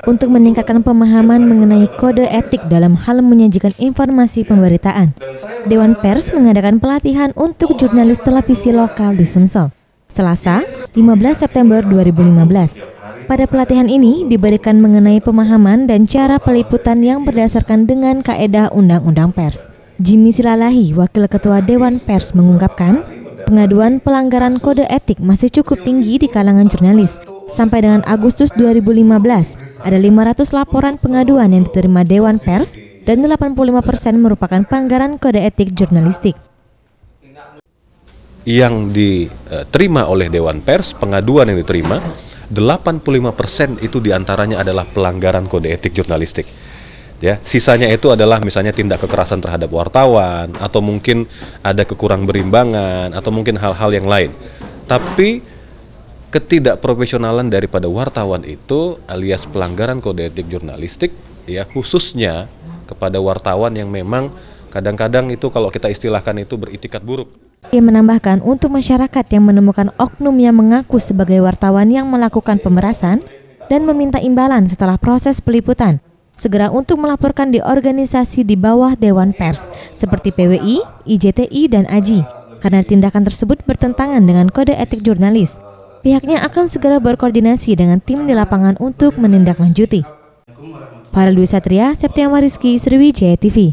Untuk meningkatkan pemahaman mengenai kode etik dalam hal menyajikan informasi pemberitaan, Dewan Pers mengadakan pelatihan untuk jurnalis televisi lokal di Sumsel, Selasa, 15 September 2015. Pada pelatihan ini diberikan mengenai pemahaman dan cara peliputan yang berdasarkan dengan kaedah Undang-Undang Pers. Jimmy Silalahi, Wakil Ketua Dewan Pers, mengungkapkan, pengaduan pelanggaran kode etik masih cukup tinggi di kalangan jurnalis. Sampai dengan Agustus 2015, ada 500 laporan pengaduan yang diterima Dewan Pers dan 85% merupakan pelanggaran kode etik jurnalistik. Yang diterima oleh Dewan Pers, pengaduan yang diterima, 85% itu diantaranya adalah pelanggaran kode etik jurnalistik. Ya, sisanya itu adalah misalnya tindak kekerasan terhadap wartawan, atau mungkin ada kekurang berimbangan, atau mungkin hal-hal yang lain. Tapi ketidakprofesionalan daripada wartawan itu alias pelanggaran kode etik jurnalistik, ya, khususnya kepada wartawan yang memang kadang-kadang itu kalau kita istilahkan itu beritikat buruk. Ia menambahkan untuk masyarakat yang menemukan oknum yang mengaku sebagai wartawan yang melakukan pemerasan dan meminta imbalan setelah proses peliputan, segera untuk melaporkan di organisasi di bawah Dewan Pers seperti PWI, IJTI, dan AJI karena tindakan tersebut bertentangan dengan kode etik jurnalis. Pihaknya akan segera berkoordinasi dengan tim di lapangan untuk menindaklanjuti. Farel Dwi Satria, Septian Wariski, Sriwijaya TV.